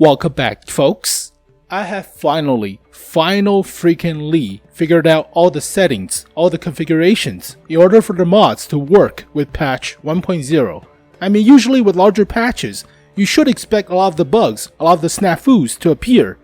Welcome back, folks. I have finally freaking figured out all the settings, all the configurations in order for the mods to work with patch 1.0. I mean, usually with larger patches, you should expect a lot of the bugs, a lot of the snafus to appear.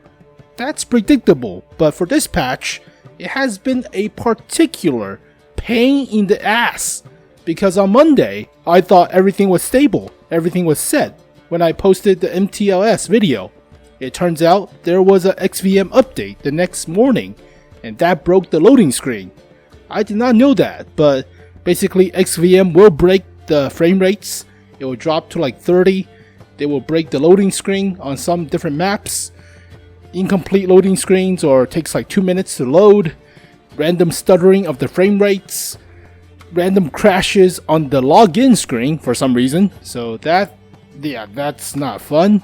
That's predictable, but for this patch, it has been a particular pain in the ass. Because on Monday, I thought everything was stable, everything was set when I posted the MTLS video. It turns out there was a XVM update the next morning, and that broke the loading screen. I did not know that, but basically XVM will break the frame rates. It will drop to like 30. They will break the loading screen on some different maps. Incomplete loading screens, or takes like 2 minutes to load. Random stuttering of the frame rates. Random crashes on the login screen for some reason. So that's not fun.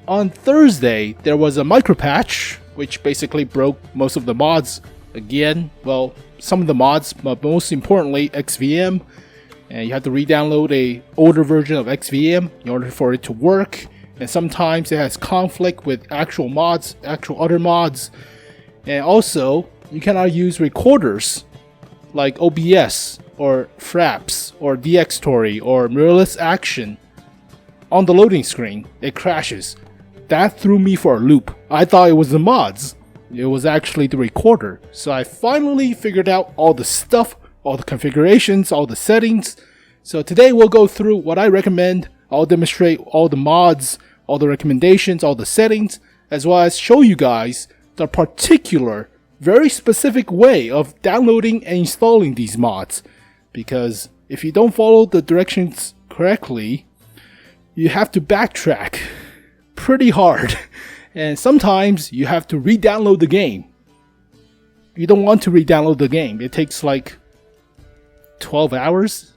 On Thursday, there was a micro patch, which basically broke most of the mods again. Well, some of the mods, but most importantly, XVM. And you have to re-download a older version of XVM in order for it to work. And sometimes it has conflict with actual other mods. And also, you cannot use recorders like OBS or Fraps or DxTory or mirrorless action on the loading screen. It crashes. That threw me for a loop. I thought it was the mods. It was actually the recorder. So I finally figured out all the stuff, all the configurations, all the settings. So today we'll go through what I recommend. I'll demonstrate all the mods, all the recommendations, all the settings, as well as show you guys the particular, very specific way of downloading and installing these mods. Because if you don't follow the directions correctly, you have to backtrack pretty hard, and sometimes you have to re-download the game. You don't want to re-download the game. It takes like 12 hours.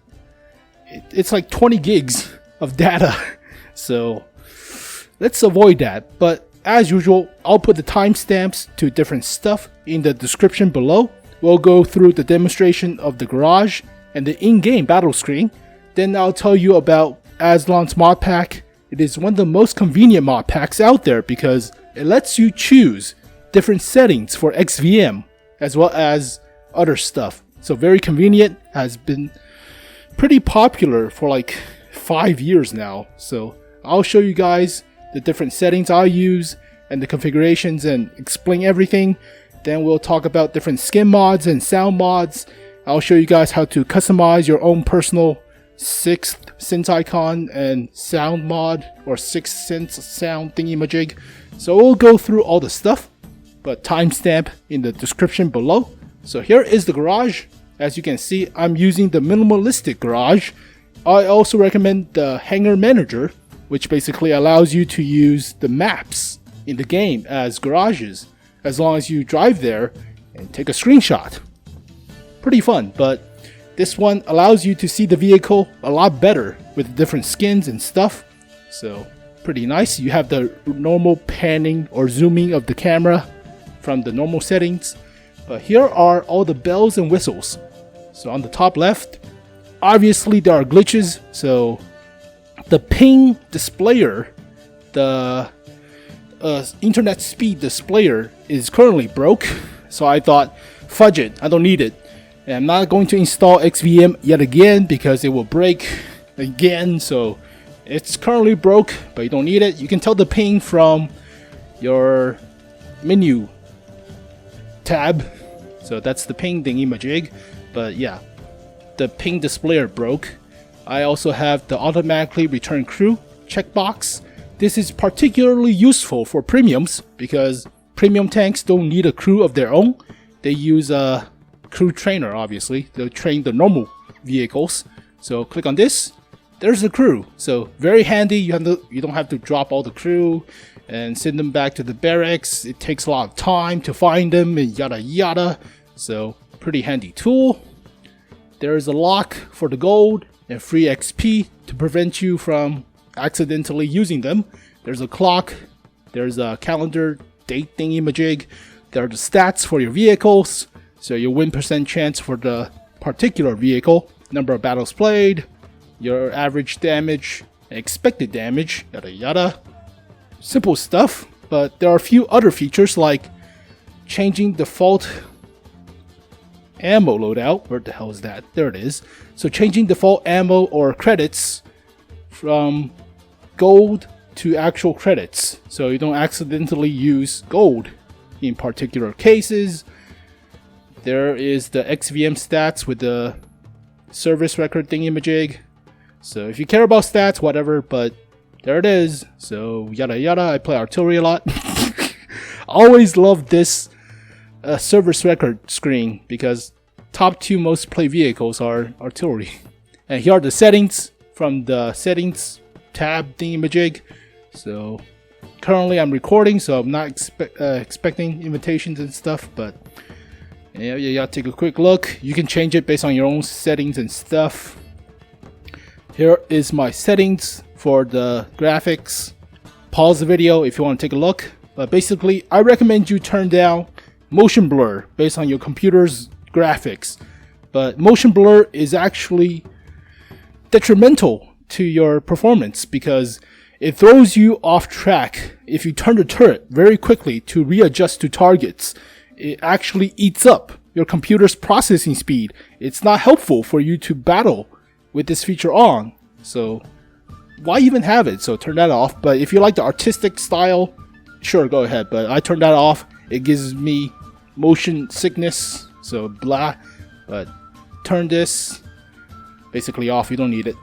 It's like 20 gigs of data. So let's avoid that. But as usual, I'll put the timestamps to different stuff in the description below. We'll go through the demonstration of the garage and the in-game battle screen. Then I'll tell you about Aslain's mod pack. It is one of the most convenient mod packs out there because it lets you choose different settings for XVM as well as other stuff. So very convenient, has been pretty popular for like 5 years now. So I'll show you guys the different settings I use and the configurations and explain everything. Then we'll talk about different skin mods and sound mods. I'll show you guys how to customize your own personal 6th synth icon and sound mod, or 6th synth sound thingy-majig. So we'll go through all the stuff, but timestamp in the description below. So here is the garage. As you can see, I'm using the minimalistic garage. I also recommend the Hangar Manager, which basically allows you to use the maps in the game as garages, as long as you drive there and take a screenshot. Pretty fun, but this one allows you to see the vehicle a lot better with different skins and stuff. So pretty nice. You have the normal panning or zooming of the camera from the normal settings. But here are all the bells and whistles. So on the top left, obviously there are glitches. So the ping displayer, the internet speed displayer is currently broke. So I thought, fudge it, I don't need it. And I'm not going to install XVM yet again because it will break again. So it's currently broke, but you don't need it. You can tell the ping from your menu tab. So that's the ping thingy-majig. But yeah, the ping displayer broke. I also have the automatically return crew checkbox. This is particularly useful for premiums because premium tanks don't need a crew of their own. They use a crew trainer, obviously. They'll train the normal vehicles. So click on this. There's the crew. So very handy. You don't have to drop all the crew and send them back to the barracks. It takes a lot of time to find them and yada yada. So pretty handy tool. There's a lock for the gold and free XP to prevent you from accidentally using them. There's a clock. There's a calendar date thingy-majig. There are the stats for your vehicles. So your win % chance for the particular vehicle, number of battles played, your average damage, expected damage, yada yada. simple stuff, but there are a few other features like changing default ammo loadout. Where the hell is that? There it is. So changing default ammo or credits from gold to actual credits, so you don't accidentally use gold in particular cases. There is the XVM stats with the service record thingamajig. So if you care about stats, whatever, but there it is. So yada yada. I play artillery a lot. Always love this service record screen because top 2 most played vehicles are artillery. And here are the settings from the settings tab thingamajig. So currently I'm recording, so I'm not expecting invitations and stuff, but yeah, take a quick look. You can change it based on your own settings and stuff. Here is my settings for the graphics. Pause the video if you want to take a look, but basically I recommend you turn down motion blur based on your computer's graphics. But motion blur is actually detrimental to your performance because it throws you off track. If you turn the turret very quickly to readjust to targets, it actually eats up your computer's processing speed. It's not helpful for you to battle with this feature on, so why even have it? So turn that off. But if you like the artistic style, sure, go ahead, but I turn that off. It gives me motion sickness, so blah. But turn this basically off, you don't need it.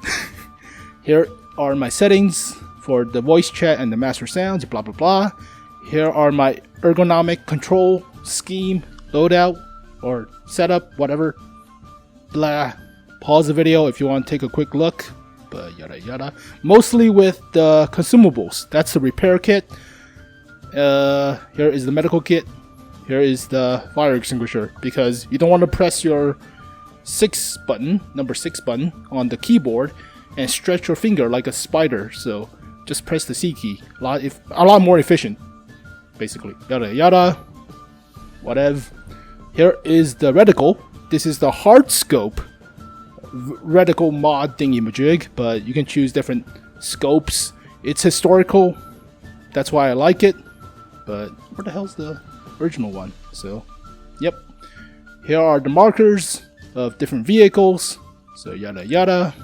Here are my settings for the voice chat and the master sounds, blah blah blah. Here are my ergonomic control scheme loadout or setup, whatever, blah. Pause the video if you want to take a quick look, but yada yada. Mostly with the consumables. That's the repair kit. Here is the medical kit. Here is the fire extinguisher, because you don't want to press your number 6 button on the keyboard and stretch your finger like a spider. So just press the C key. A lot more efficient, basically. Yada yada. Whatever. Here is the reticle. This is the hard scope reticle mod thingy-majig, but you can choose different scopes. It's historical, that's why I like it, but where the hell's the original one? So yep, here are the markers of different vehicles, so yada yada.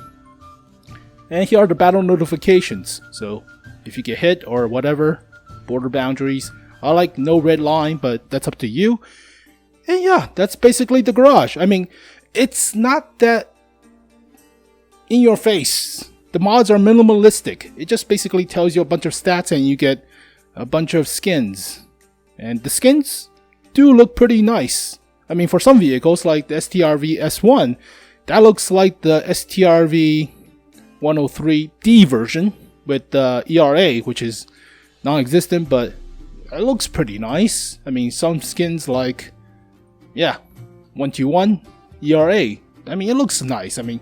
And here are the battle notifications, so if you get hit or whatever, border boundaries. I like no red line, but that's up to you. And yeah, that's basically the garage. I mean, it's not that in your face. The mods are minimalistic. It just basically tells you a bunch of stats and you get a bunch of skins. And the skins do look pretty nice. I mean, for some vehicles like the STRV S1, that looks like the STRV 103D version with the ERA, which is non-existent, but it looks pretty nice. I mean, some skins like, yeah, 121 ERA. I mean, it looks nice. I mean,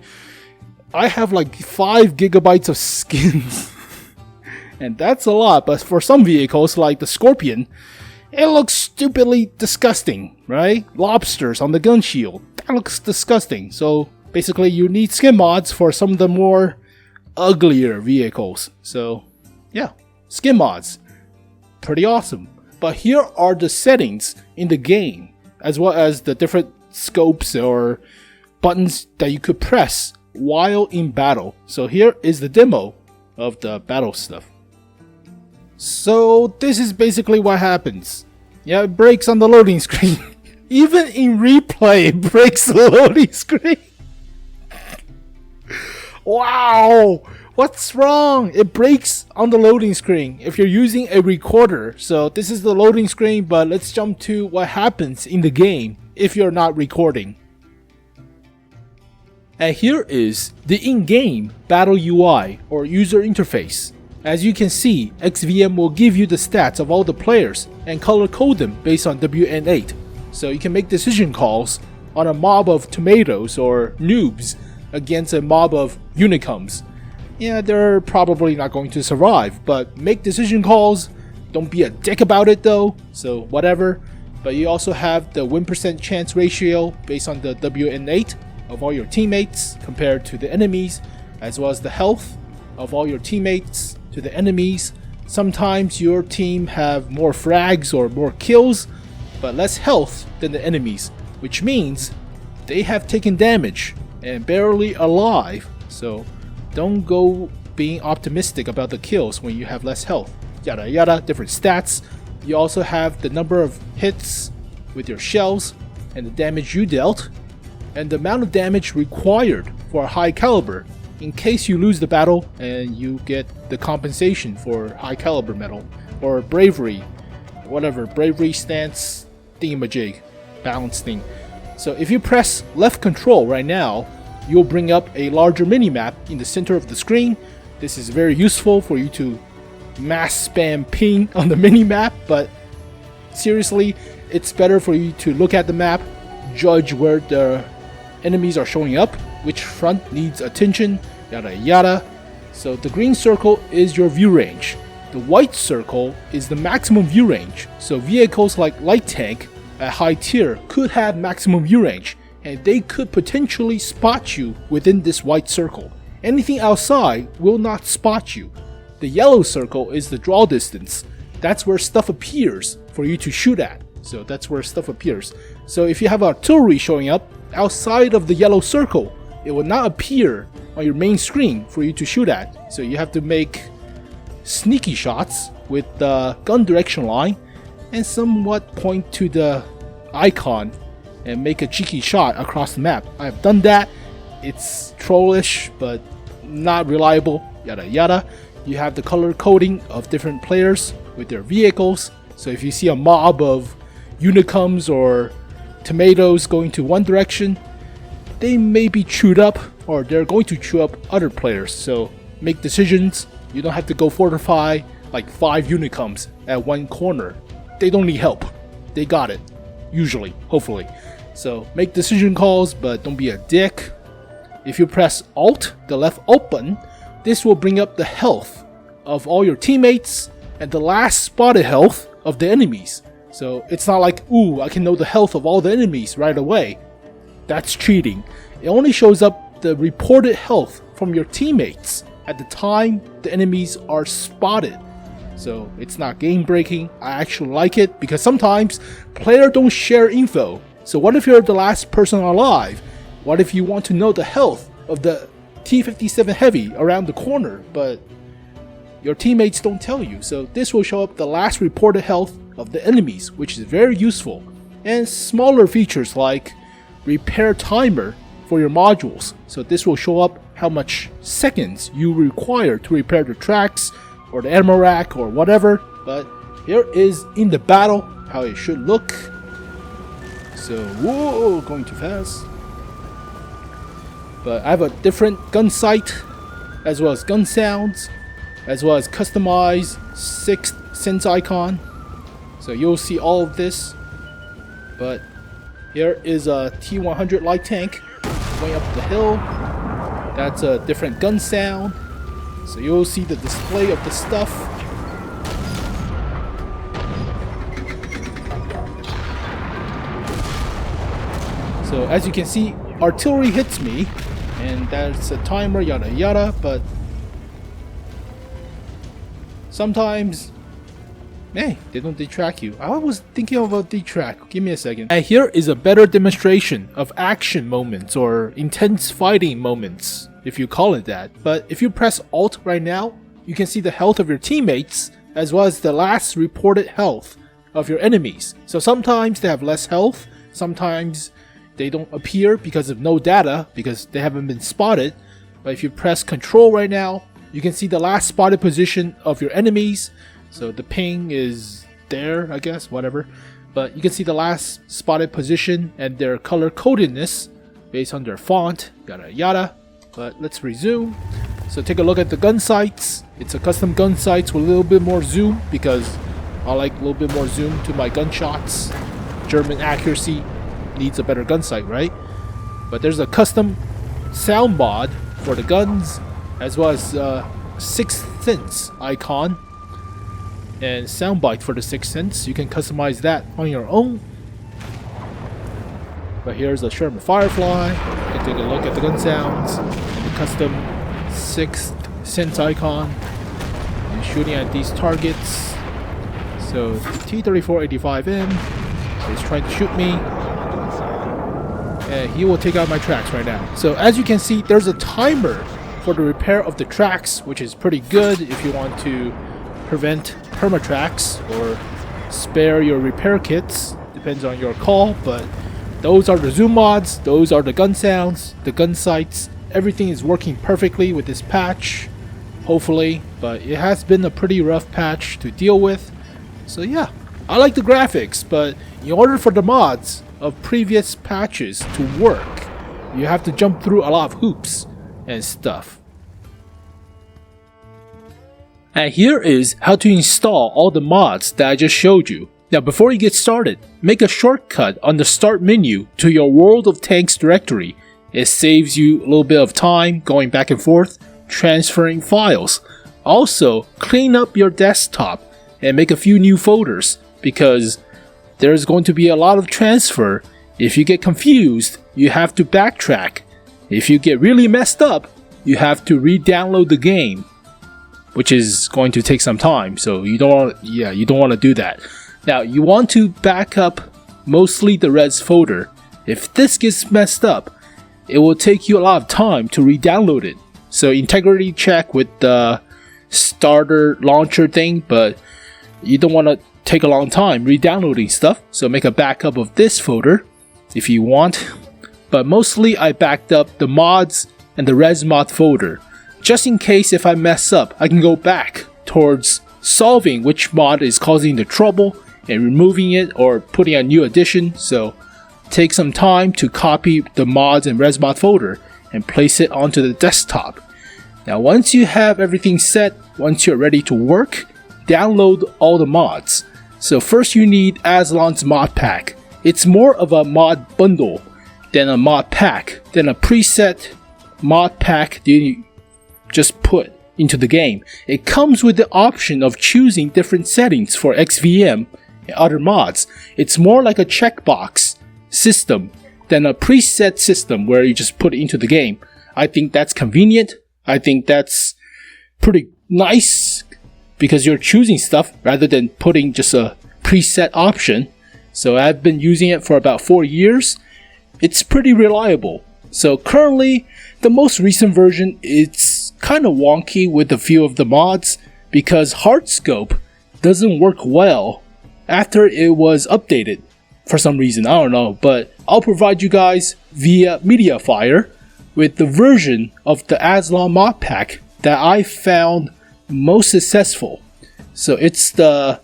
I have like 5 gigabytes of skins and that's a lot, but for some vehicles like the Scorpion, it looks stupidly disgusting, right? Lobsters on the gun shield, that looks disgusting. So basically you need skin mods for some of the more uglier vehicles. So yeah, skin mods, pretty awesome. But here are the settings in the game, as well as the different scopes or buttons that you could press while in battle. So here is the demo of the battle stuff. So this is basically what happens. Yeah, it breaks on the loading screen. Even in replay, it breaks the loading screen. Wow, what's wrong? It breaks on the loading screen if you're using a recorder. So this is the loading screen, but let's jump to what happens in the game if you're not recording. And here is the in-game battle UI or user interface. As you can see, XVM will give you the stats of all the players and color code them based on WN8. So you can make decision calls on a mob of tomatoes or noobs against a mob of unicums. Yeah, they're probably not going to survive, but make decision calls. Don't be a dick about it though, so whatever. But you also have the win % chance ratio based on the WN8 of all your teammates compared to the enemies, as well as the health of all your teammates to the enemies. Sometimes your team have more frags or more kills, but less health than the enemies, which means they have taken damage and barely alive. So don't go being optimistic about the kills when you have less health. Yada yada, different stats. You also have the number of hits with your shells and the damage you dealt, and the amount of damage required for a high caliber in case you lose the battle and you get the compensation for high caliber medal or bravery, whatever, bravery stance thingamajig, balance thing. So if you press left control right now, you'll bring up a larger minimap in the center of the screen. This is very useful for you to mass spam ping on the minimap, but seriously, it's better for you to look at the map, judge where the enemies are showing up, which front needs attention, yada yada. So the green circle is your view range. The white circle is the maximum view range. So vehicles like light tank at high tier could have maximum view range, and they could potentially spot you within this white circle. Anything outside will not spot you. The yellow circle is the draw distance. That's where stuff appears for you to shoot at. So that's where stuff appears. So if you have artillery showing up outside of the yellow circle, it will not appear on your main screen for you to shoot at. So you have to make sneaky shots with the gun direction line and somewhat point to the icon and make a cheeky shot across the map. I have done that. It's trollish, but not reliable, yada yada. You have the color coding of different players with their vehicles. So if you see a mob of unicums or tomatoes going to one direction, they may be chewed up, or they're going to chew up other players. So make decisions. You don't have to go fortify like 5 unicums at one corner. They don't need help. They got it. Usually, hopefully. So make decision calls, but don't be a dick. If you press Alt, the left Alt button, this will bring up the health of all your teammates and the last spotted health of the enemies. So it's not like, ooh, I can know the health of all the enemies right away. That's cheating. It only shows up the reported health from your teammates at the time the enemies are spotted. So it's not game breaking. I actually like it because sometimes players don't share info. So what if you're the last person alive? What if you want to know the health of the T-57 Heavy around the corner, but your teammates don't tell you? So this will show up the last reported health of the enemies, which is very useful. And smaller features like repair timer for your modules. So this will show up how much seconds you require to repair the tracks or the ammo rack or whatever. But here is in the battle how it should look. So, whoa, going too fast. But I have a different gun sight, as well as gun sounds, as well as customized 6th sense icon. So you'll see all of this. But here is a T100 light tank going up the hill. That's a different gun sound. So you'll see the display of the stuff. So as you can see, artillery hits me, and that's a timer, yada yada, but sometimes, hey, they don't detract you. I was thinking about detract. Give me a second. And here is a better demonstration of action moments or intense fighting moments, if you call it that. But if you press Alt right now, you can see the health of your teammates as well as the last reported health of your enemies. So sometimes they have less health, sometimes they don't appear because of no data, because they haven't been spotted. But if you press Control right now, you can see the last spotted position of your enemies. So the ping is there, I guess, whatever. But you can see the last spotted position and their color codedness based on their font, yada yada. But let's resume. So take a look at the gun sights. It's a custom gun sights with a little bit more zoom because I like a little bit more zoom to my gunshots. German accuracy needs a better gun sight, right? But there's a custom sound mod for the guns, as well as 6th sense icon and soundbite for the 6th sense. You can customize that on your own. But here's a Sherman Firefly. You can take a look at the gun sounds and the custom 6th sense icon. You he's shooting at these targets. So T-3485M is trying to shoot me. And he will take out my tracks right now. So as you can see, there's a timer for the repair of the tracks, which is pretty good if you want to prevent perma-tracks or spare your repair kits. Depends on your call, but those are the zoom mods, those are the gun sounds, the gun sights. Everything is working perfectly with this patch, hopefully, but it has been a pretty rough patch to deal with. So yeah, I like the graphics, but in order for the mods of previous patches to work, you have to jump through a lot of hoops and stuff. And here is how to install all the mods that I just showed you. Now before you get started, make a shortcut on the start menu to your World of Tanks directory. It saves you a little bit of time going back and forth, transferring files. Also, clean up your desktop and make a few new folders, because there's going to be a lot of transfer. If you get confused, you have to backtrack. If you get really messed up, you have to re-download the game, which is going to take some time. So you don't want to do that. Now you want to back up mostly the res folder. If this gets messed up, it will take you a lot of time to re-download it. So integrity check with the starter launcher thing, but you don't want to take a long time re-downloading stuff. So make a backup of this folder if you want. But mostly I backed up the mods and the res mod folder. Just in case if I mess up, I can go back towards solving which mod is causing the trouble and removing it or putting a new addition. So take some time to copy the mods and res mod folder and place it onto the desktop. Now once you have everything set, once you're ready to work, download all the mods. So first you need Aslain's mod pack. It's more of a mod bundle than a mod pack, than a preset mod pack that you just put into the game. It comes with the option of choosing different settings for XVM and other mods. It's more like a checkbox system than a preset system where you just put it into the game. I think that's convenient. I think that's pretty nice because you're choosing stuff rather than putting just a preset option. So I've been using it for about 4 years. It's pretty reliable. So currently, the most recent version, it's kind of wonky with a few of the mods because Hardscope doesn't work well after it was updated for some reason. I don't know, but I'll provide you guys via Mediafire with the version of the Aslain mod pack that I found most successful. So it's the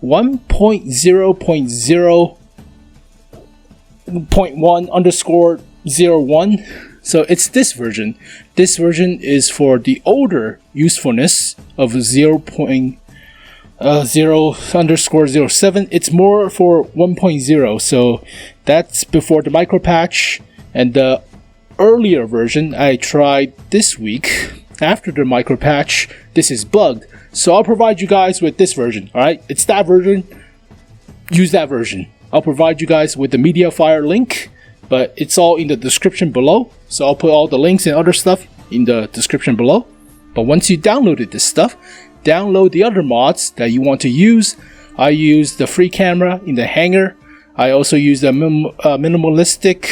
1.0.0.1_01. So it's this version. This version is for the older usefulness of 0.0_07. It's more for 1.0. So that's before the micro patch, and the earlier version I tried this week after the micro patch. This is bugged. So I'll provide you guys with this version. Alright, it's that version. Use that version. I'll provide you guys with the Mediafire link, but it's all in the description below. So I'll put all the links and other stuff in the description below. But once you downloaded this stuff, download the other mods that you want to use. I use the free camera in the hangar. I also use the minimalistic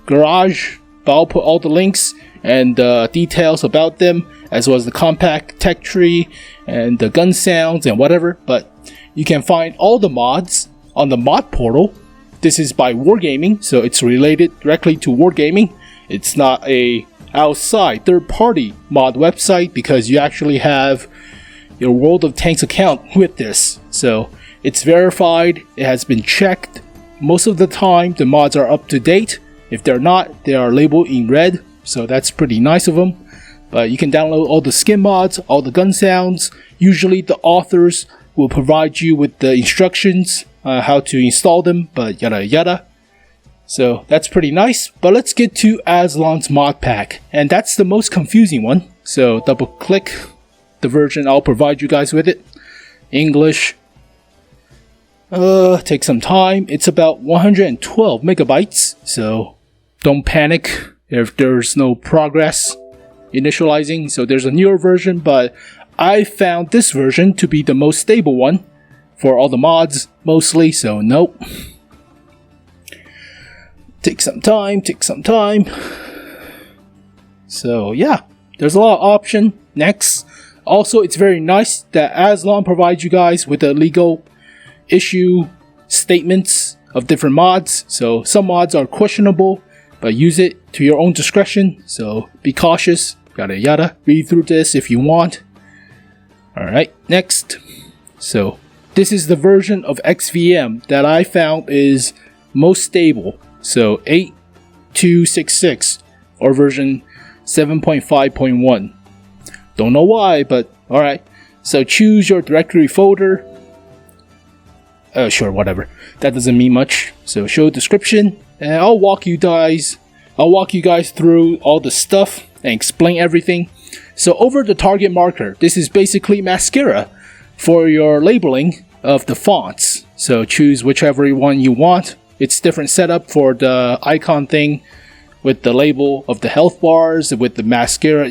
garage, but I'll put all the links and details about them, as well as the compact tech tree and the gun sounds and whatever. But you can find all the mods on the mod portal. This is by Wargaming, so it's related directly to Wargaming. It's not a outside third-party mod website because you actually have your World of Tanks account with this. So it's verified, it has been checked. Most of the time the mods are up to date. If they're not, they are labeled in red, so that's pretty nice of them. But you can download all the skin mods, all the gun sounds. Usually the authors will provide you with the instructions how to install them, but yada yada. So that's pretty nice. But let's get to Aslain's mod pack, and that's the most confusing one. So double click the version, I'll provide you guys with it. English. Take some time. It's about 112 megabytes, so don't panic if there's no progress initializing. So there's a newer version, but I found this version to be the most stable one for all the mods, mostly, so nope. Take some time. So yeah, there's a lot of option. Next, also it's very nice that Aslain provides you guys with the legal issue statements of different mods. So some mods are questionable, but use it to your own discretion. So be cautious, yada yada. Read through this if you want. Alright, next. So this is the version of XVM that I found is most stable. So 8266 or version 7.5.1. Don't know why, but alright. So choose your directory folder. Sure, whatever. That doesn't mean much. So show description, and I'll walk you guys through all the stuff and explain everything. So over the target marker, this is basically mascara for your labeling of the fonts. So choose whichever one you want. It's different setup for the icon thing with the label of the health bars, with the mascara,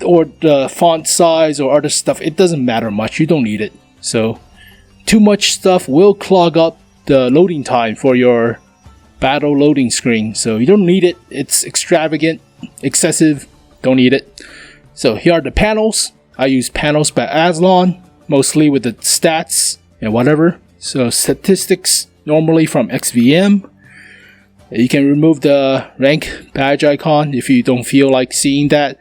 or the font size or other stuff. It doesn't matter much. You don't need it. So too much stuff will clog up the loading time for your battle loading screen. So you don't need it. It's extravagant, excessive. Don't need it. So here are the panels. I use panels by Aslain, mostly with the stats and whatever. So statistics normally from XVM. You can remove the rank badge icon if you don't feel like seeing that.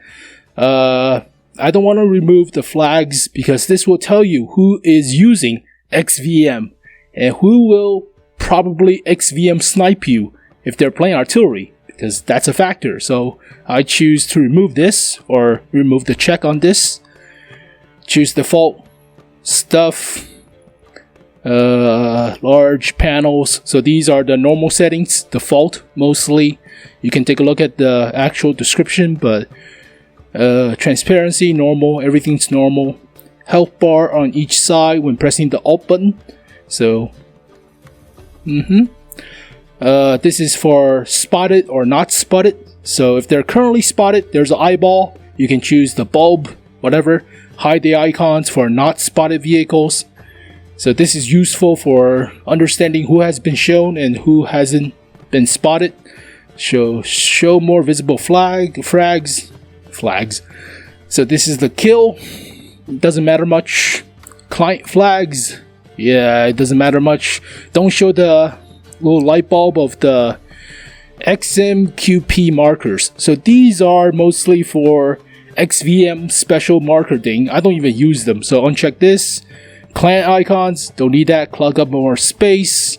I don't want to remove the flags because this will tell you who is using XVM and who will probably XVM snipe you if they're playing artillery, because that's a factor. So I choose to remove this or remove the check on this. Choose default stuff, large panels. So these are the normal settings, default mostly. You can take a look at the actual description, but transparency normal, everything's normal. Health bar on each side when pressing the Alt button. So this is for spotted or not spotted. So if they're currently spotted, there's an eyeball. You can choose the bulb, whatever. Hide the icons for not spotted vehicles. So this is useful for understanding who has been shown and who hasn't been spotted. Show more visible flags. So this is the kill. It doesn't matter much. Client flags. Yeah, it doesn't matter much. Don't show the little light bulb of the XMQP markers. So these are mostly for XVM special marker thing. I don't even use them, so uncheck this. Client icons, don't need that. Clog up more space.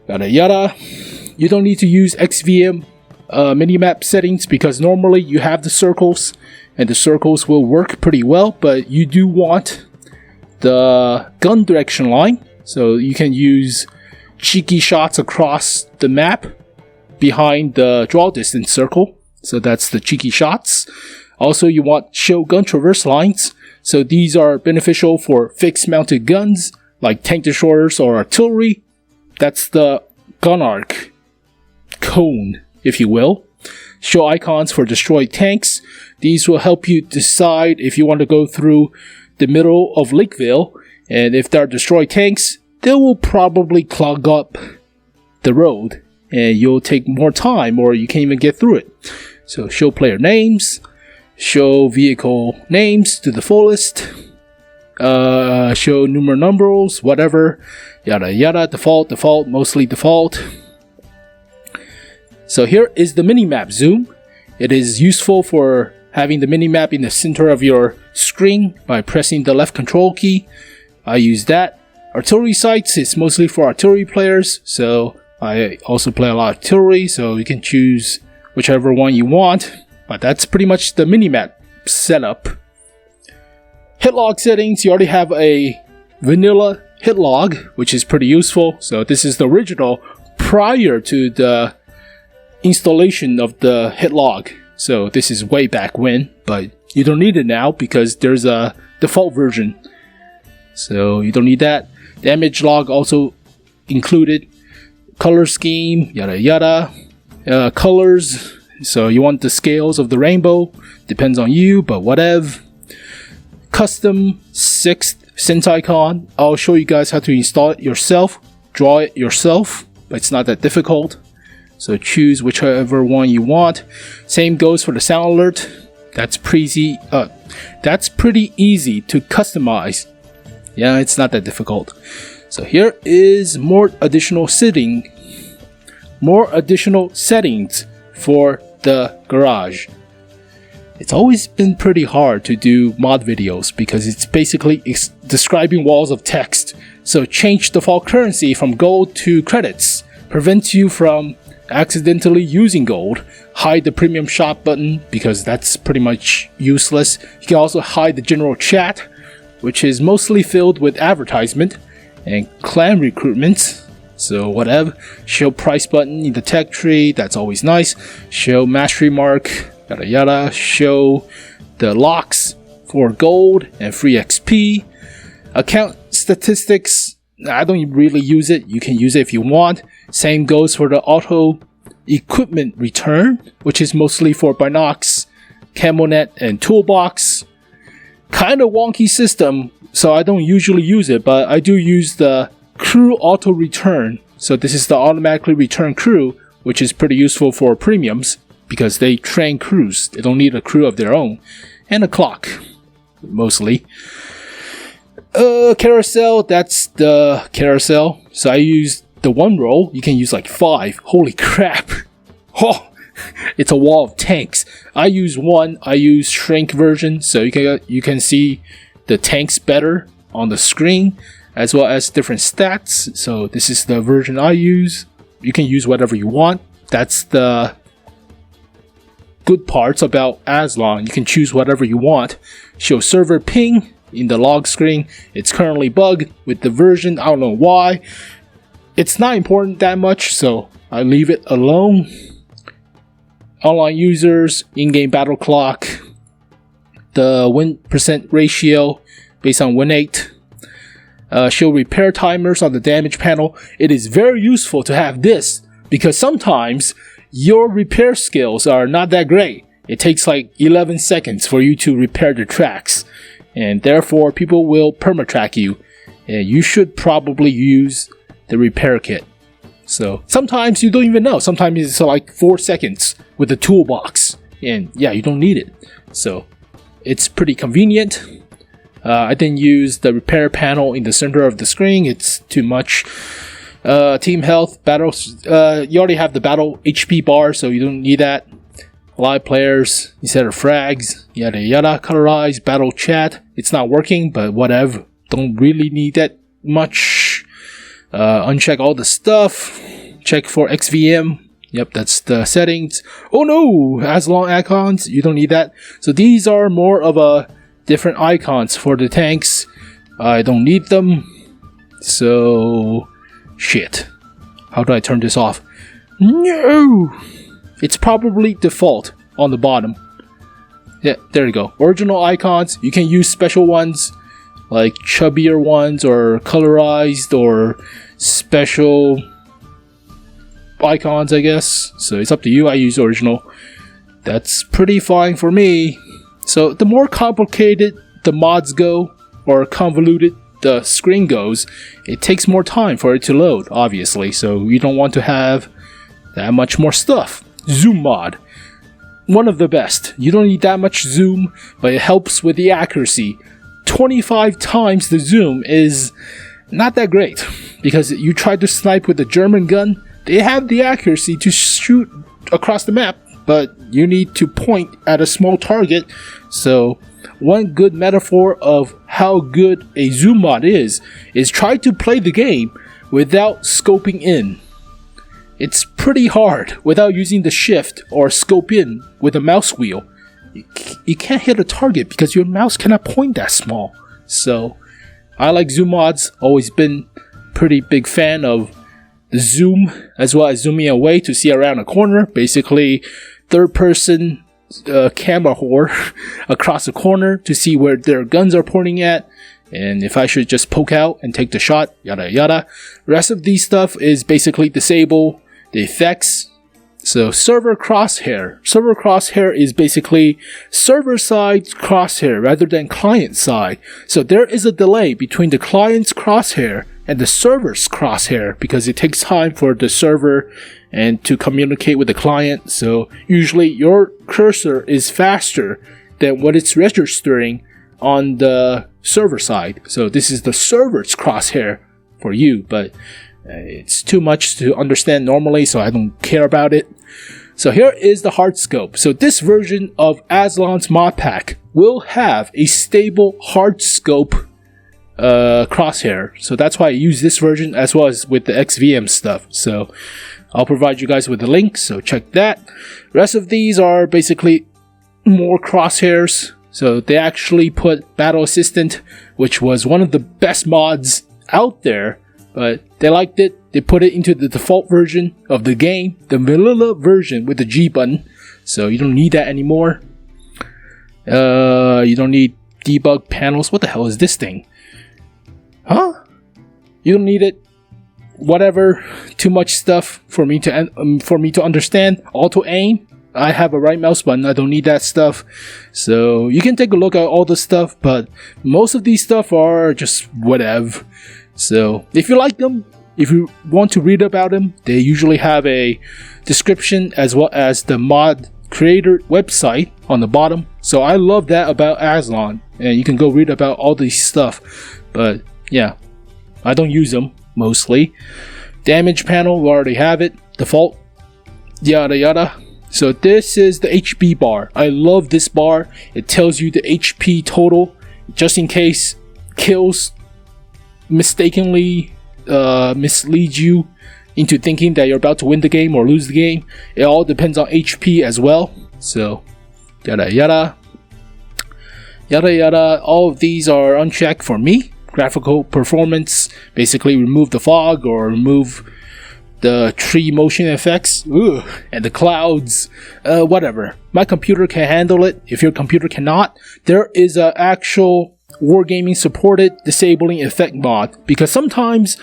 Yada yada. You don't need to use XVM minimap settings because normally you have the circles and the circles will work pretty well, but you do want the gun direction line, so you can use cheeky shots across the map behind the draw distance circle. So that's the cheeky shots. Also, you want show gun traverse lines. So these are beneficial for fixed mounted guns like tank destroyers or artillery. That's the gun arc cone, if you will. Show icons for destroyed tanks. These will help you decide if you want to go through the middle of Lakeville, and if there are destroyed tanks, they will probably clog up the road and you'll take more time or you can't even get through it. So show player names, show vehicle names to the fullest, show numeral numbers, whatever, yada yada, default, mostly default. So here is the minimap zoom. It is useful for having the minimap in the center of your screen by pressing the left control key. I use that. Artillery sights is mostly for artillery players, so I also play a lot of artillery, so you can choose whichever one you want. But that's pretty much the minimap setup. Hit log settings, you already have a vanilla hit log, which is pretty useful. So this is the original prior to the installation of the hit log. So this is way back when, but you don't need it now because there's a default version. So you don't need that. Damage log also included. Color scheme, yada yada. Colors, so you want the scales of the rainbow. Depends on you, but whatever. custom 6th synth icon. I'll show you guys how to install it yourself, draw it yourself, but it's not that difficult. So choose whichever one you want. Same goes for the sound alert. That's pretty easy to customize. Yeah, it's not that difficult. So here is more additional settings for the garage. It's always been pretty hard to do mod videos because it's basically describing walls of text. So change default currency from gold to credits. Prevents you from accidentally using gold. Hide the premium shop button because that's pretty much useless. You can also hide the general chat, which is mostly filled with advertisement and clan recruitment. So whatever. Show price button in the tech tree, that's always nice. Show mastery mark, yada yada. Show the locks for gold and free XP. Account statistics, I don't really use it. You can use it if you want. Same goes for the auto equipment return, which is mostly for Binox, Camonet, and Toolbox. Kind of wonky system, so I don't usually use it, but I do use the crew auto return. So this is the automatically return crew, which is pretty useful for premiums because they train crews. They don't need a crew of their own. And a clock, mostly. Carousel, that's the carousel. So I use the one row. You can use like 5. Holy crap. Oh, it's a wall of tanks. I use one. I use shrink version, so you can see the tanks better on the screen, as well as different stats. So this is the version I use. You can use whatever you want. That's the good parts about Aslain. You can choose whatever you want. Show server ping in the log screen. It's currently bugged with the version. I don't know why. It's not important that much, so I leave it alone. Online users, in-game battle clock, the win percent ratio based on win rate. Show repair timers on the damage panel. It is very useful to have this because sometimes your repair skills are not that great. It takes like 11 seconds for you to repair the tracks, and therefore people will permatrack you, and you should probably use the repair kit. So sometimes you don't even know. Sometimes it's like 4 seconds with the toolbox, and yeah, you don't need it. So it's pretty convenient. I didn't use the repair panel in the center of the screen. It's too much. Team health, battles. You already have the battle HP bar, so you don't need that. Live players instead of frags, yada yada. Colorize, battle chat. It's not working, but whatever. Don't really need that much. Uncheck all the stuff. Check for XVM. Yep, that's the settings. Oh no, Aslain icons. You don't need that. So these are more of a different icons for the tanks. I don't need them. So shit. How do I turn this off? No! It's probably default on the bottom. Yeah, there you go. Original icons. You can use special ones like chubbier ones or colorized or special icons, I guess. So it's up to you. I use original. That's pretty fine for me. So the more complicated the mods go or convoluted the screen goes, it takes more time for it to load, obviously. So you don't want to have that much more stuff. Zoom mod. One of the best. You don't need that much zoom, but it helps with the accuracy. 25 times the zoom is not that great because you try to snipe with a German gun. They have the accuracy to shoot across the map, but you need to point at a small target. So one good metaphor of how good a zoom mod is try to play the game without scoping in. It's pretty hard without using the shift or scope in with a mouse wheel. You can't hit a target because your mouse cannot point that small. So I like zoom mods. Always been pretty big fan of the zoom, as well as zooming away to see around a corner. Basically third person camera whore across the corner to see where their guns are pointing at, and if I should just poke out and take the shot, yada yada. Rest of these stuff is basically disable the effects So server crosshair. Server crosshair is basically server side crosshair rather than client side. So there is a delay between the client's crosshair and the server's crosshair because it takes time for the server and to communicate with the client. So usually your cursor is faster than what it's registering on the server side. So this is the server's crosshair for you, but it's too much to understand normally, so I don't care about it. So here is the hard scope. So this version of Aslain's modpack will have a stable hard scope crosshair. So that's why I use this version as well as with the XVM stuff. So I'll provide you guys with the link, so check that. Rest of these are basically more crosshairs. So they actually put Battle Assistant, which was one of the best mods out there, but they liked it. They put it into the default version of the game, the vanilla version with the G button. So you don't need that anymore. You don't need debug panels. What the hell is this thing? Huh? You don't need it. Whatever. Too much stuff for me to understand. Auto aim. I have a right mouse button. I don't need that stuff. So you can take a look at all the stuff, but most of these stuff are just whatever. So if you like them, if you want to read about them, they usually have a description as well as the mod creator website on the bottom. So I love that about Aslain, and you can go read about all this stuff. But yeah, I don't use them mostly. Damage panel, we already have it. Default, yada yada. So this is the HP bar. I love this bar. It tells you the HP total just in case kills mistakenly mislead you into thinking that you're about to win the game or lose the game. It all depends on HP as well. So yada yada yada yada. All of these are unchecked for me. Graphical performance, basically remove the fog or remove the tree motion effects. Ugh, and the clouds, whatever. My computer can handle it. If your computer cannot, there is an actual Wargaming supported disabling effect mod, because sometimes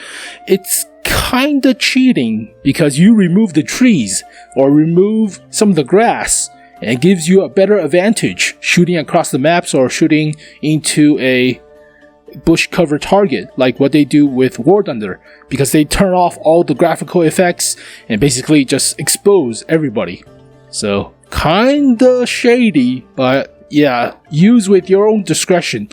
it's kinda cheating because you remove the trees or remove some of the grass, and it gives you a better advantage shooting across the maps or shooting into a bush cover target like what they do with War Thunder, because they turn off all the graphical effects and basically just expose everybody. So kinda shady, but yeah, use with your own discretion.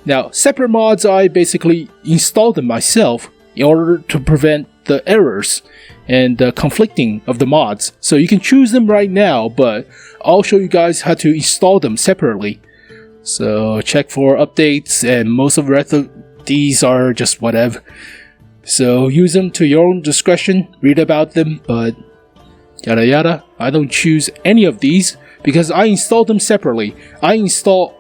Now, separate mods, I basically installed them myself in order to prevent the errors and the conflicting of the mods. So you can choose them right now, but I'll show you guys how to install them separately. So check for updates, and most of the rest of these are just whatever. So use them to your own discretion, read about them, but yada yada. I don't choose any of these because I installed them separately. I install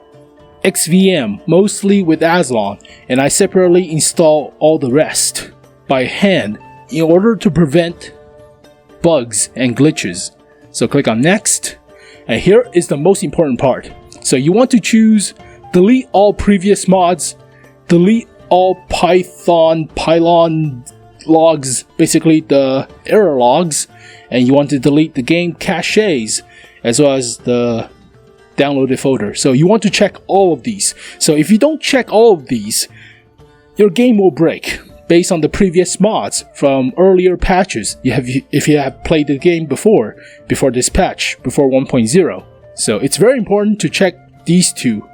XVM mostly with Aslain, and I separately install all the rest by hand in order to prevent bugs and glitches. So click on next, and here is the most important part. So you want to choose delete all previous mods, delete all pylon logs, basically the error logs, and you want to delete the game caches as well as the downloaded folder. So you want to check all of these. So if you don't check all of these, your game will break based on the previous mods from earlier patches. If you have played the game before this patch, before 1.0. So it's very important to check these two.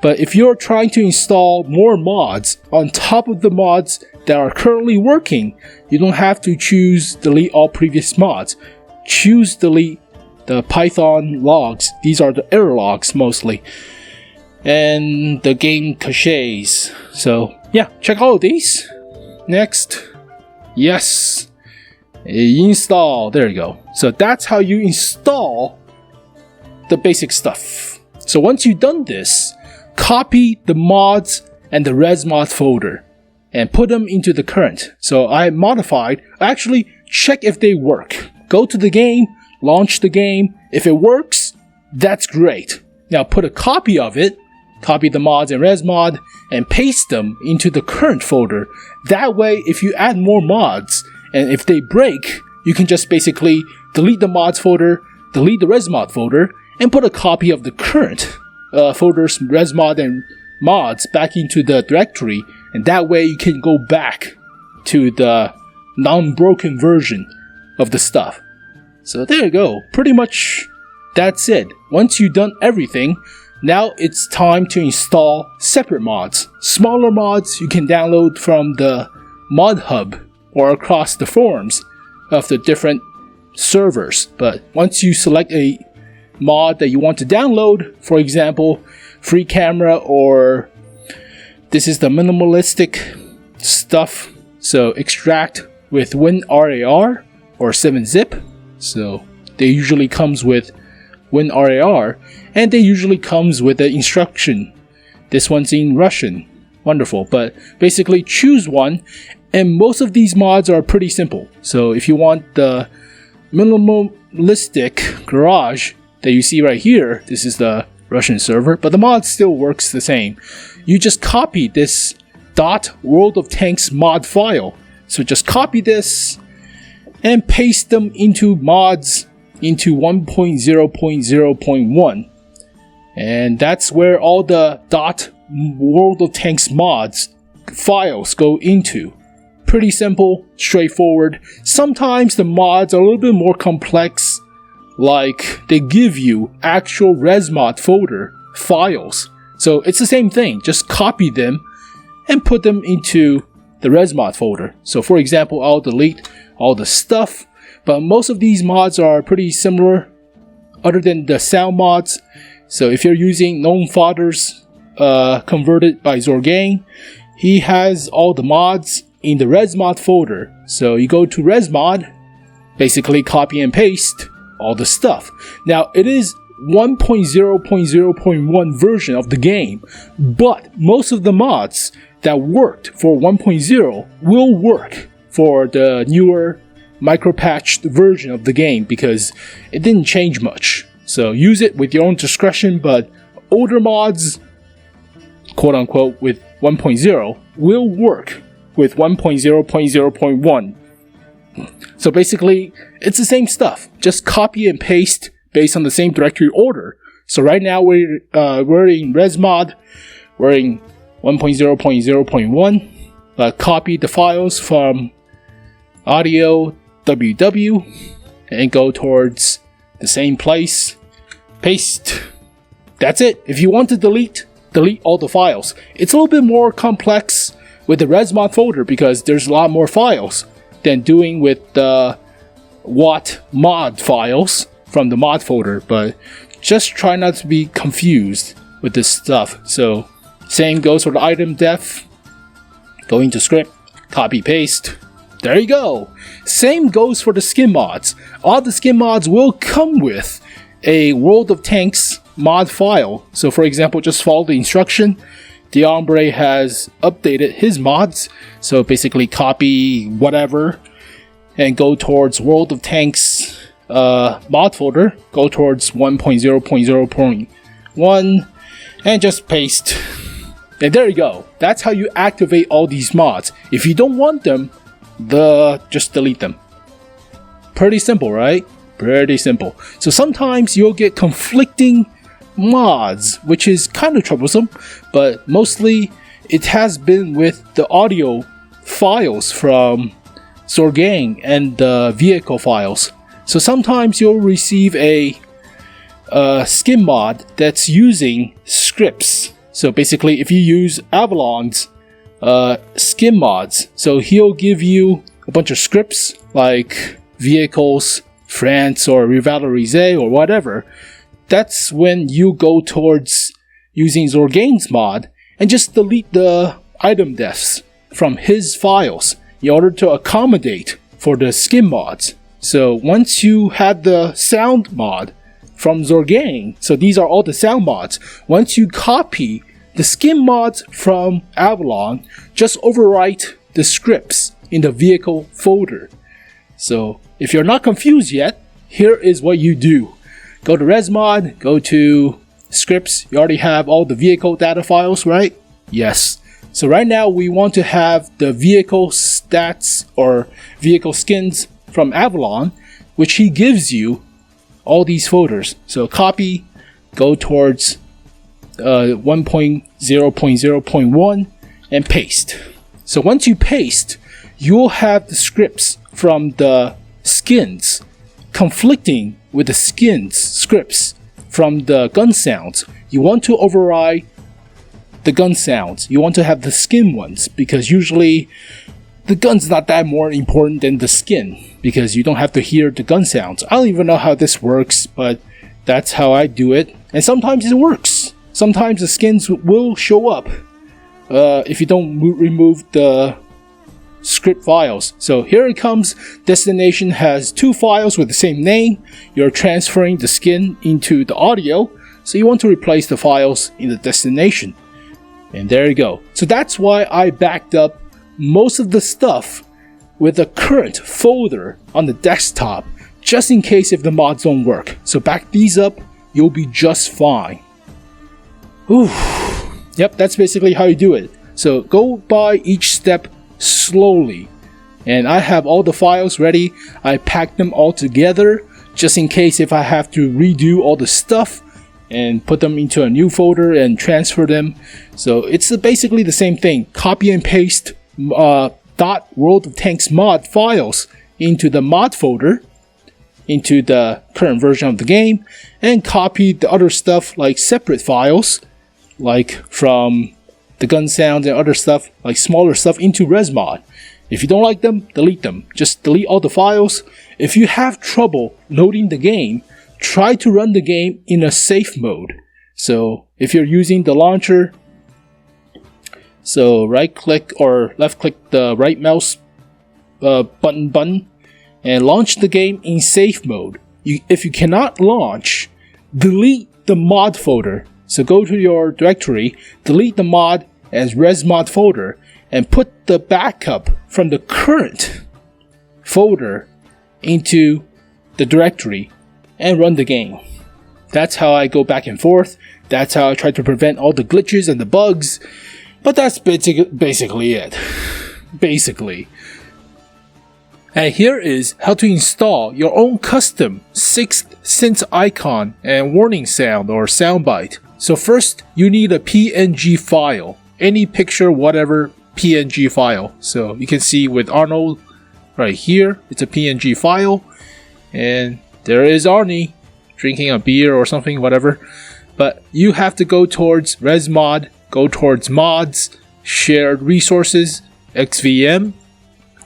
But if you're trying to install more mods on top of the mods that are currently working, you don't have to choose delete all previous mods. Choose delete the Python logs. These are the error logs mostly, and the game caches. So yeah, check all of these. Next, yes, install. There you go. So that's how you install the basic stuff. So once you've done this, copy the mods and the resmod folder and put them into the current. So I modified. Actually, check if they work. Go to the game, launch the game. If it works, that's great. Now put a copy of it, copy the mods and resmod, and paste them into the current folder. That way, if you add more mods and if they break, you can just basically delete the mods folder, delete the resmod folder, and put a copy of the current folders, resmod, and mods back into the directory, and that way you can go back to the non-broken version of the stuff. So there you go. Pretty much that's it. Once you've done everything, now it's time to install separate mods. Smaller mods you can download from the mod hub or across the forums of the different servers. But once you select a mod that you want to download, for example, free camera, or this is the minimalistic stuff, so extract with WinRAR or 7-zip. So they usually comes with WinRAR, and they usually comes with the instruction. This one's in Russian. Wonderful. But basically choose one, and most of these mods are pretty simple. So if you want the minimalistic garage that you see right here, this is the Russian server, but the mod still works the same. You just copy this .World of Tanks mod file. So just copy this and paste them into mods into 1.0.0.1, and that's where all the .World of Tanks mods files go into. Pretty simple, straightforward. Sometimes the mods are a little bit more complex, like they give you actual resmod folder files. So it's the same thing, just copy them and put them into the resmod folder. So for example, I'll delete all the stuff, but most of these mods are pretty similar other than the sound mods. So if you're using Gnome Fathers converted by Zorgang, he has all the mods in the resmod folder. So you go to resmod, basically copy and paste all the stuff. Now it is 1.0.0.1 version of the game, but most of the mods that worked for 1.0 will work for the newer micro-patched version of the game because it didn't change much. So use it with your own discretion, but older mods, quote unquote, with 1.0 will work with 1.0.0.1. So basically, it's the same stuff. Just copy and paste based on the same directory order. So right now we're in resmod, we're in 1.0.0.1, but copy the files from audio ww and go towards the same place, paste. That's it. If you want to delete all the files. It's a little bit more complex with the resmod folder because there's a lot more files than doing with the WoT mod files from the mod folder, but just try not to be confused with this stuff. So same goes for the item def. Go into script, copy paste. There you go. Same goes for the skin mods. All the skin mods will come with a World of Tanks mod file. So for example, just follow the instruction. Diombre has updated his mods. So basically copy whatever and go towards World of Tanks mod folder. Go towards 1.0.0.1 and just paste. And there you go. That's how you activate all these mods. If you don't want them, just delete them. Pretty simple, right? Pretty simple. So sometimes you'll get conflicting mods, which is kind of troublesome, but mostly it has been with the audio files from Zorgang and the vehicle files. So sometimes you'll receive a skin mod that's using scripts. So basically, if you use Avalon's skin mods, so he'll give you a bunch of scripts like vehicles, France, or Revalorise, or whatever. That's when you go towards using Zorgang's mod and just delete the item defs from his files in order to accommodate for the skin mods. So once you have the sound mod from Zorgang, so these are all the sound mods, once you copy the skin mods from Avalon, just overwrite the scripts in the vehicle folder. So if you're not confused yet, here is what you do. Go to resmod, go to scripts. You already have all the vehicle data files, right? Yes. So right now we want to have the vehicle stats or vehicle skins from Avalon which he gives you all these folders. So copy, go towards 1.0.0.1 and paste. So once you paste, you'll have the scripts from the skins conflicting with the skins scripts from the gun sounds. You want to override the gun sounds. You want to have the skin ones because usually the gun's not that more important than the skin because you don't have to hear the gun sounds. I don't even know how this works, but that's how I do it. And sometimes it works. Sometimes the skins will show up if you don't remove the script files. So here it comes. Destination has 2 files with the same name. You're transferring the skin into the audio, so you want to replace the files in the destination. And there you go. So that's why I backed up most of the stuff with the current folder on the desktop, just in case if the mods don't work. So back these up, you'll be just fine. Whew. Yep, that's basically how you do it. So go by each step slowly. And I have all the files ready. I packed them all together just in case if I have to redo all the stuff and put them into a new folder and transfer them. So it's basically the same thing. Copy and paste .World of Tanks mod files into the mod folder, into the current version of the game, and copy the other stuff like separate files, like from the gun sounds and other stuff, like smaller stuff, into ResMod. If you don't like them, delete them. Just delete all the files. If you have trouble loading the game, try to run the game in a safe mode. So if you're using the launcher, so right click or left click the right mouse button and launch the game in safe mode. If you cannot launch, delete the mod folder. So go to your directory, delete the mod as ResMod folder, and put the backup from the current folder into the directory and run the game. That's how I go back and forth. That's how I try to prevent all the glitches and the bugs. But that's basically it. Basically. And here is how to install your own custom 6th sense icon and warning sound or soundbite. So first, you need a PNG file. Any picture, whatever, PNG file. So you can see with Arnold right here, it's a PNG file. And there is Arnie drinking a beer or something, whatever. But you have to go towards ResMod, go towards mods, shared resources, XVM,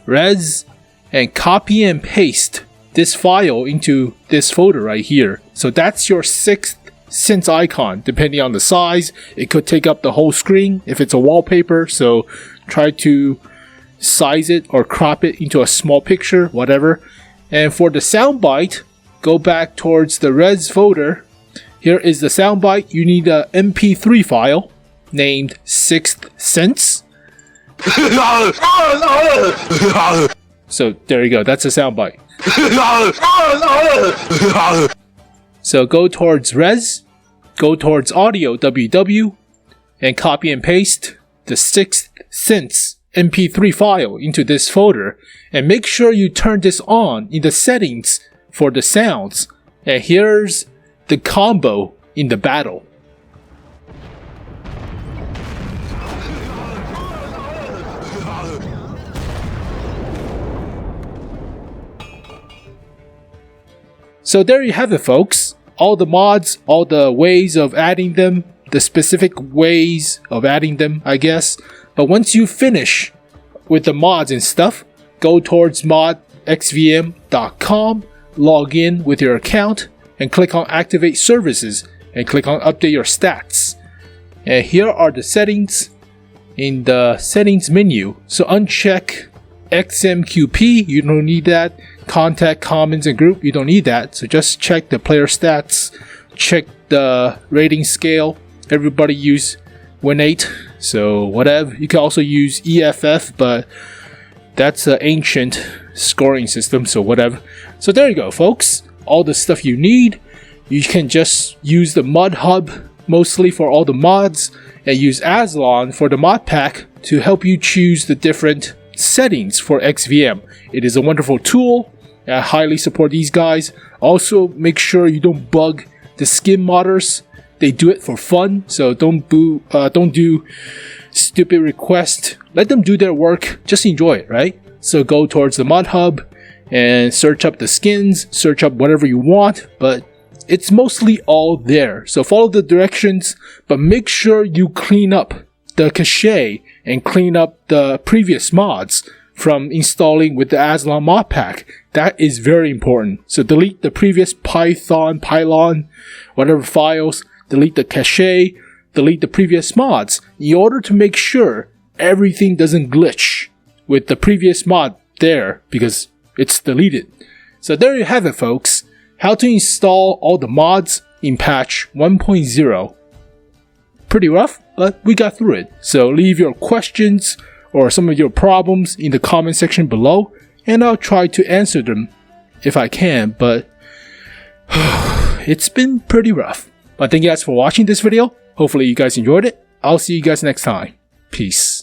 res, and copy and paste this file into this folder right here. So that's your 6th sense icon. Depending on the size, it could take up the whole screen if it's a wallpaper. So try to size it or crop it into a small picture, whatever. And for the soundbite, go back towards the res folder. Here is the soundbite. You need a MP3 file named 6th sense. So there you go. That's a soundbite. So go towards res, go towards audio WW, and copy and paste the 6th sense MP3 file into this folder, and make sure you turn this on in the settings for the sounds. And here's the combo in the battle. So there you have it, folks. All the mods, all the ways of adding them, the specific ways of adding them, I guess. But once you finish with the mods and stuff, go towards modxvm.com, log in with your account, and click on Activate Services, and click on Update Your Stats. And here are the settings in the settings menu. So uncheck XMQP, you don't need that. Contact, comments, and group, you don't need that. So just check the player stats, check the rating scale. Everybody use Win8, so whatever. You can also use EFF, but that's an ancient scoring system, so whatever. So there you go, folks. All the stuff you need. You can just use the mod hub mostly for all the mods, and use Aslain for the mod pack to help you choose the different settings for XVM. It is a wonderful tool, I highly support these guys. Also, make sure you don't bug the skin modders. They do it for fun, so don't do stupid requests. Let them do their work. Just enjoy it, right? So go towards the mod hub and search up the skins, search up whatever you want, but it's mostly all there. So follow the directions, but make sure you clean up the cache and clean up the previous mods from installing with the Aslain modpack. That is very important. So delete the previous Pylon, whatever files, delete the cache, delete the previous mods in order to make sure everything doesn't glitch with the previous mod there because it's deleted. So there you have it, folks. How to install all the mods in patch 1.0. Pretty rough, but we got through it. So leave your questions or some of your problems in the comment section below, and I'll try to answer them if I can, but it's been pretty rough. But thank you guys for watching this video. Hopefully you guys enjoyed it. I'll see you guys next time. Peace.